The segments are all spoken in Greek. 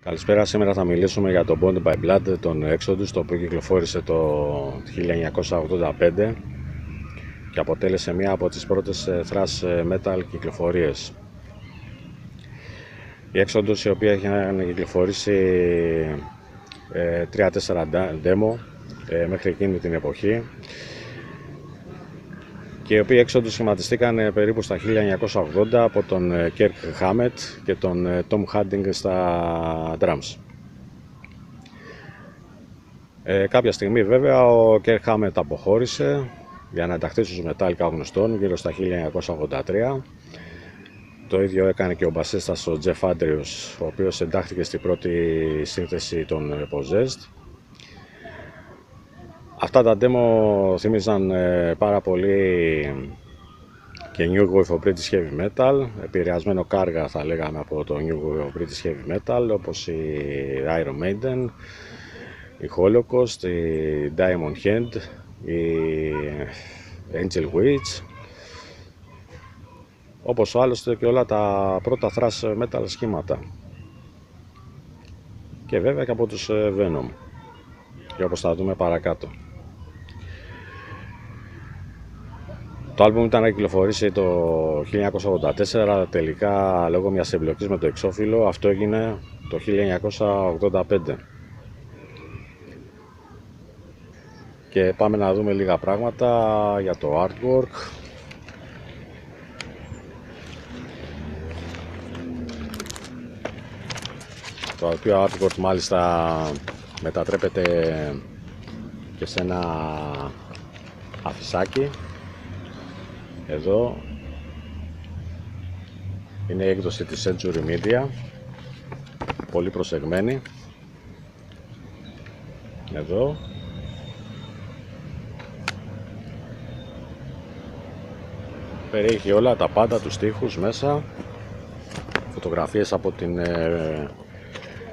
Καλησπέρα, σήμερα θα μιλήσουμε για το Bonded by Blood, τον Exodus, το οποίο κυκλοφόρησε το 1985 και αποτέλεσε μία από τις πρώτες thrash metal κυκλοφορίες. Η Exodus, η οποία είχε κυκλοφορήσει 3-4 demo μέχρι εκείνη την εποχή, και οι οποίοι Exodus σχηματιστήκαν περίπου στα 1980 από τον Kirk Hammett και τον Tom Harding στα drums. Κάποια στιγμή βέβαια ο Kirk Hammett αποχώρησε για να ενταχθεί στους Metallica γνωστών γύρω στα 1983. Το ίδιο έκανε και ο μπασίστας ο Jeff Andrews, ο οποίος εντάχθηκε στην πρώτη σύνθεση των Possessed. Αυτά τα demo θύμιζαν πάρα πολύ και New Wave of British Heavy Metal, επηρεασμένο κάργα θα λέγαμε από το New Wave of British Heavy Metal, όπως η Iron Maiden, η Holocaust, η Diamond Head, η Angel Witch, όπως άλλωστε και όλα τα πρώτα thrash metal σχήματα, και βέβαια και από τους Venom, και όπως θα δούμε παρακάτω. Το άλμπουμ ήταν να κυκλοφορήσει το 1984, αλλά τελικά λόγω μιας εμπλοκής με το εξώφυλλο αυτό έγινε το 1985. Και πάμε να δούμε λίγα πράγματα για το artwork. Το οποίο artwork μάλιστα μετατρέπεται και σε ένα αφισάκι. Εδώ είναι η έκδοση της Century Media, πολύ προσεγμένη. Εδώ περιέχει όλα τα πάντα, τους στίχους μέσα, φωτογραφίες από την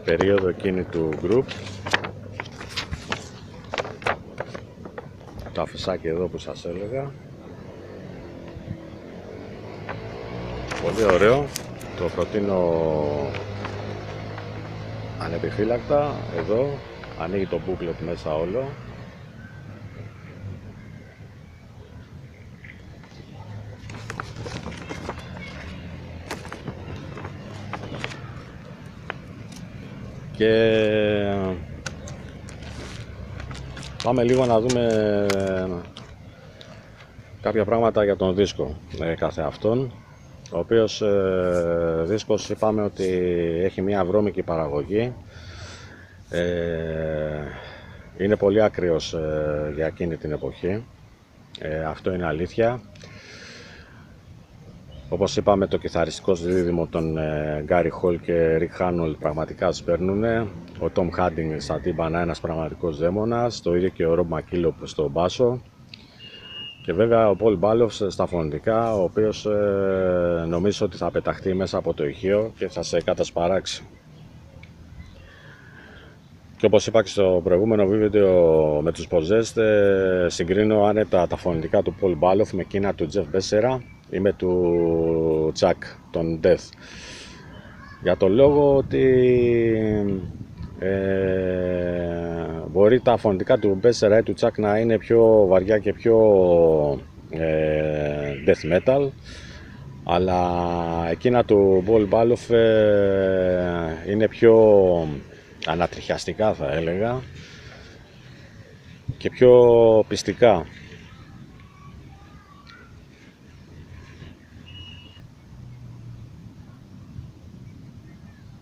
περίοδο εκείνη του group. Το αφισάκι εδώ που σας έλεγα, πολύ ωραίο, το προτείνω ανεπιφύλακτα. Εδώ ανοίγει το booklet μέσα όλο. Και πάμε λίγο να δούμε κάποια πράγματα για τον δίσκο κάθε αυτόν, ο οποίος δίσκος είπαμε ότι έχει μια βρώμικη παραγωγή, είναι πολύ άκριος για εκείνη την εποχή, αυτό είναι αλήθεια. Όπως είπαμε, το κιθαριστικό δίδυμο των Gary Hall και Rick Hanold πραγματικά σπέρνουν. Ο Tom Harding στα τύμπανα, ένας πραγματικός δαίμονας, το ίδιο και ο Rob McKillop στο μπάσο, και βέβαια ο Paul Baloff στα φωνητικά, ο οποίος νομίζω ότι θα πεταχτεί μέσα από το ηχείο και θα σε κατασπαράξει. Και όπως είπα και στο προηγούμενο βίντεο με τους Possessed, συγκρίνω άνετα τα φωνητικά του Paul Baloff με εκείνα του Jeff Becerra ή με του Chuck, τον Death, για το λόγο ότι μπορεί τα φωνητικά του Becerra ή του Chuck να είναι πιο βαριά και πιο death metal, αλλά εκείνα του Paul Baloff είναι πιο ανατριχιαστικά θα έλεγα και πιο πιστικά.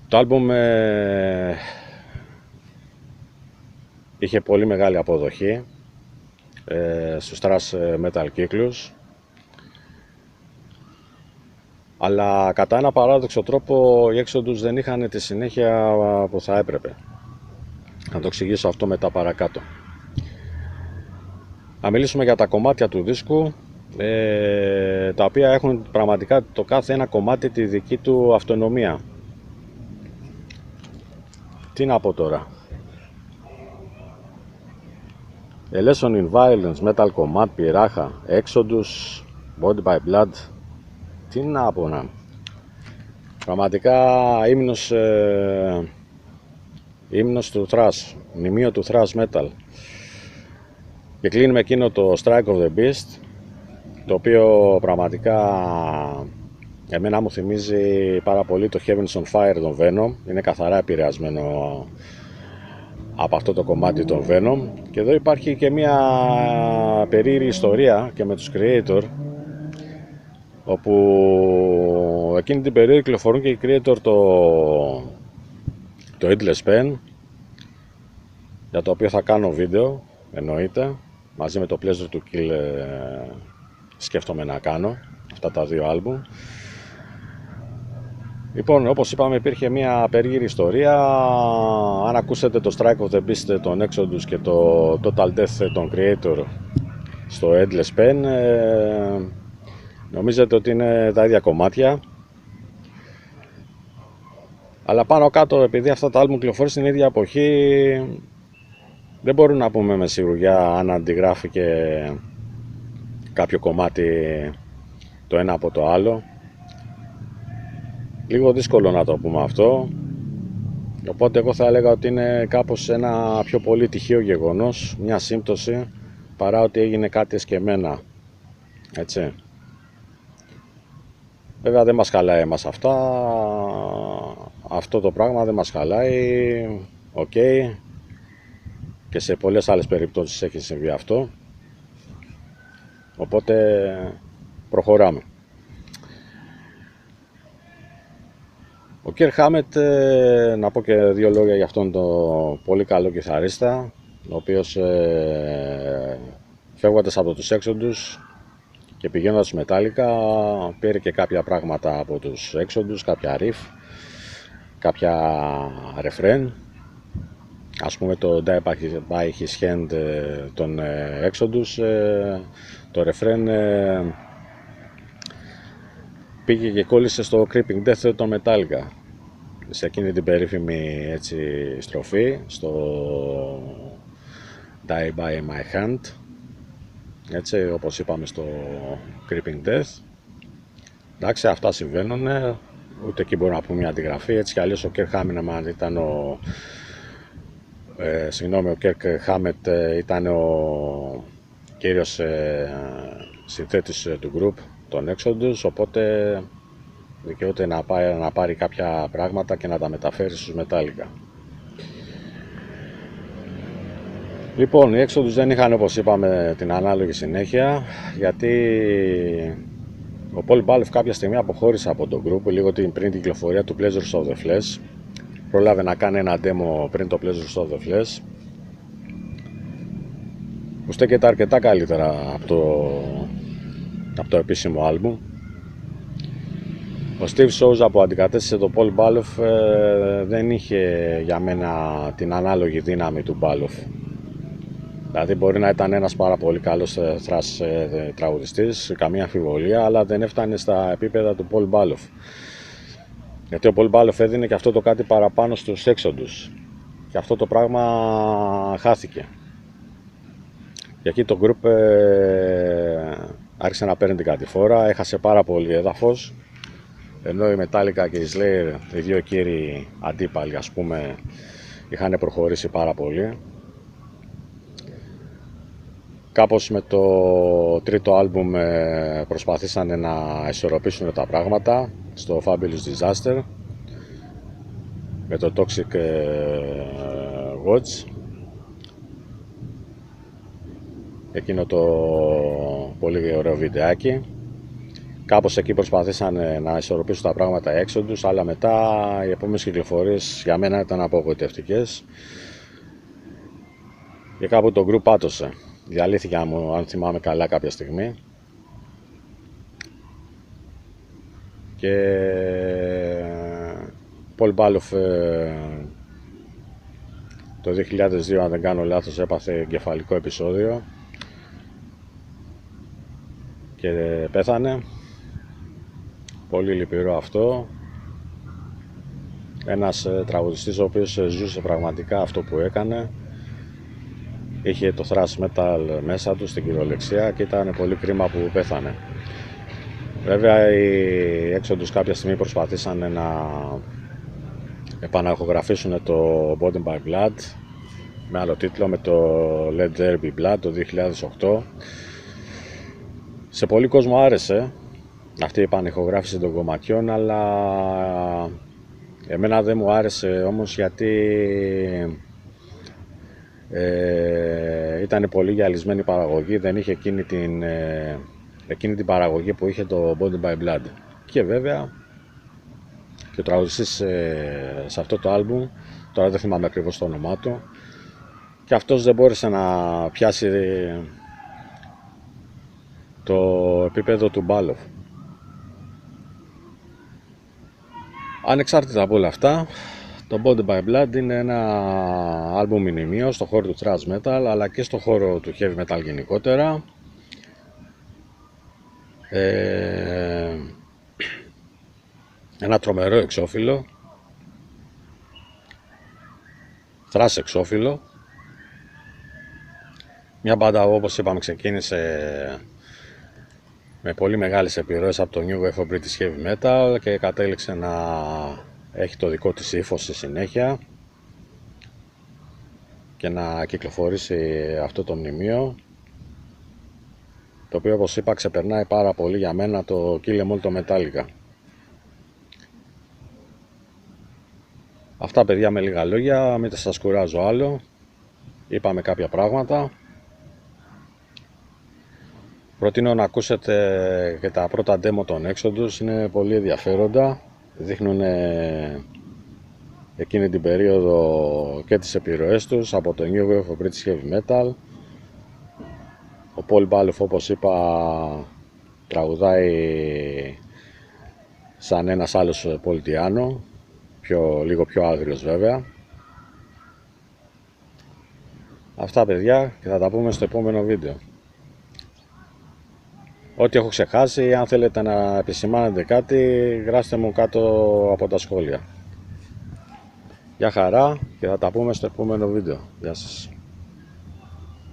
Το άλμπουμ είχε πολύ μεγάλη αποδοχή στους thrash metal κύκλους, αλλά κατά ένα παράδοξο τρόπο οι Exodus δεν είχαν τη συνέχεια που θα έπρεπε. Θα το εξηγήσω αυτό μετά παρακάτω. Να μιλήσουμε για τα κομμάτια του δίσκου, τα οποία έχουν πραγματικά το κάθε ένα κομμάτι τη δική του αυτονομία. Τι να πω τώρα. A Lesson in Violence, Metal Command, Πυράχα, Exodus, Bonded by Blood. Τι να πω να. Πραγματικά ύμνος ύμνος του thrash, μνημείο του thrash metal. Και κλείνει με εκείνο το Strike of the Beast, το οποίο πραγματικά εμένα μου θυμίζει πάρα πολύ το Heavens on Fire των Venom. Είναι καθαρά επηρεασμένο από αυτό το κομμάτι των Venom. Και εδώ υπάρχει και μια περίεργη ιστορία και με τους Creator, όπου εκείνη την περίοδο κυκλοφορούν και οι Creator το Endless Pen, για το οποίο θα κάνω βίντεο, εννοείται, μαζί με το Pleasure to Kill. Σκέφτομαι να κάνω αυτά τα δύο άλμπουμ. Λοιπόν, όπως είπαμε, υπήρχε μια περίεργη ιστορία. Αν ακούσετε το Strike of the Beast των Exodus και το Total Death των Creator στο Endless Pen, νομίζετε ότι είναι τα ίδια κομμάτια. Αλλά πάνω κάτω, επειδή αυτά τα άλμπουμ κυκλοφόρησαν την ίδια εποχή, δεν μπορούμε να πούμε με σιγουριά αν αντιγράφει και κάποιο κομμάτι το ένα από το άλλο. Λίγο δύσκολο να το πούμε αυτό. Οπότε εγώ θα έλεγα ότι είναι κάπως ένα πιο πολύ τυχαίο γεγονός, μια σύμπτωση, παρά ότι έγινε κάτι εσκεμμένα. Έτσι. Βέβαια δεν μας χαλάει εμάς αυτά. Αυτό το πράγμα δεν μας χαλάει. Οκ. Και σε πολλές άλλες περιπτώσεις έχει συμβεί αυτό. Οπότε προχωράμε. Ο Kirk Hammett, να πω και δύο λόγια για αυτόν τον πολύ καλό κιθαρίστα, ο οποίος φεύγοντας από τους Exodus και πηγαίνοντας στους Metallica, πήρε και κάποια πράγματα από τους Exodus, κάποια riff, κάποια refrain. Ας πούμε το Die by His Hand των Exodus, το refrain πήγε και κόλλησε στο Creeping Death των Metallica, σε εκείνη την περίφημη έτσι στροφή, στο Die by My Hand, έτσι όπως είπαμε στο Creeping Death. Εντάξει, αυτά συμβαίνουν, ούτε εκεί μπορούμε να πούμε μια αντιγραφή. Έτσι κι αλλιώς ο Kirk Hammett ήταν ο Kirk Hammett ήταν ο κύριος συνθέτης του group των Exodus, οπότε δικαιούται να πάρει κάποια πράγματα και να τα μεταφέρει στους Metallica. Λοιπόν, οι Exodus δεν είχαν, όπως είπαμε, την ανάλογη συνέχεια, γιατί ο Paul Baloff κάποια στιγμή αποχώρησε από το group λίγο πριν την κυκλοφορία του Pleasures of the Flesh. Πρόλαβε να κάνει ένα demo πριν το Pleasures of the Flesh, που στέκεται αρκετά καλύτερα από το επίσημο άλμπουμ. Ο Steve Souza που αντικατέστησε τον Paul Baloff δεν είχε για μένα την ανάλογη δύναμη του Baloff. Δηλαδή μπορεί να ήταν ένας πάρα πολύ καλός thrash τραγουδιστής, καμία αμφιβολία, αλλά δεν έφτανε στα επίπεδα του Paul Baloff. Γιατί ο Paul Baloff έδινε και αυτό το κάτι παραπάνω στους Exodus. Και αυτό το πράγμα χάθηκε. Και εκεί το group άρχισε να παίρνει την κατηφόρα, έχασε πάρα πολύ έδαφος. Ενώ η Metallica και η Slayer, οι δύο κύριοι αντίπαλοι ας πούμε, είχαν προχωρήσει πάρα πολύ. Κάπως με το τρίτο άλμπουμ προσπαθήσανε να ισορροπήσουν τα πράγματα στο Fabulous Disaster με το Toxic Watch, εκείνο το πολύ ωραίο βιντεάκι. Κάπως εκεί προσπαθήσανε να ισορροπήσουν τα πράγματα έξω τους, αλλά μετά οι επόμενες κυκλοφορίες για μένα ήταν απογοητευτικές και κάπου το group πάτωσε. Διαλύθηκε, αν θυμάμαι καλά, κάποια στιγμή. Και Paul Baloff το 2002, αν δεν κάνω λάθος, έπαθε εγκεφαλικό επεισόδιο και πέθανε. Πολύ λυπηρό αυτό. Ένας τραγουδιστής ο οποίος ζούσε πραγματικά αυτό που έκανε. Είχε το thrash metal μέσα του στην κυριολεξία και ήταν πολύ κρίμα που πέθανε. Βέβαια οι Exodus κάποια στιγμή προσπαθήσανε να επαναρχογραφήσουν το Body by Blood με άλλο τίτλο, με το Let There Be Blood το 2008. Σε πολύ κόσμο άρεσε αυτή η επαναρχογράφηση των κομματιών, αλλά εμένα δεν μου άρεσε όμως, γιατί ήταν πολύ γυαλισμένη παραγωγή, δεν είχε εκείνη την παραγωγή που είχε το Body by Blood. Και βέβαια και ο τραγουδιστής σε αυτό το άλμπουμ, τώρα δεν θυμάμαι ακριβώς το όνομά του, και αυτός δεν μπόρεσε να πιάσει το επίπεδο του Μπάλοφ. Ανεξάρτητα από όλα αυτά, το Body by Blood είναι ένα άλμπουμ μνημείο στο χώρο του thrash metal, αλλά και στο χώρο του heavy metal γενικότερα. Ένα τρομερό εξώφυλλο, thrash εξώφυλλο. Μια μπάντα, όπως είπαμε, ξεκίνησε με πολύ μεγάλες επιρροές από το New Wave of British Heavy Metal και κατέληξε να έχει το δικό της ύφος στη συνέχεια και να κυκλοφορήσει αυτό το μνημείο, το οποίο, όπως είπα, ξεπερνάει πάρα πολύ για μένα το Kill 'Em All το Metallica. Αυτά, παιδιά, με λίγα λόγια, μην σας κουράζω άλλο. Είπαμε κάποια πράγματα. Προτείνω να ακούσετε και τα πρώτα demo των Exodus, είναι πολύ ενδιαφέροντα. Δείχνουν εκείνη την περίοδο και τις επιρροές τους από το New Wave of British Heavy Metal. Ο Paul Baloff, όπως είπα, τραγουδάει σαν ένας άλλος Πολιτιάνο, λίγο πιο άγριος βέβαια. Αυτά, παιδιά, και θα τα πούμε στο επόμενο βίντεο. Ό,τι έχω ξεχάσει, αν θέλετε να επισημάνετε κάτι, γράψτε μου κάτω από τα σχόλια. Γεια χαρά και θα τα πούμε στο επόμενο βίντεο. Γεια σας.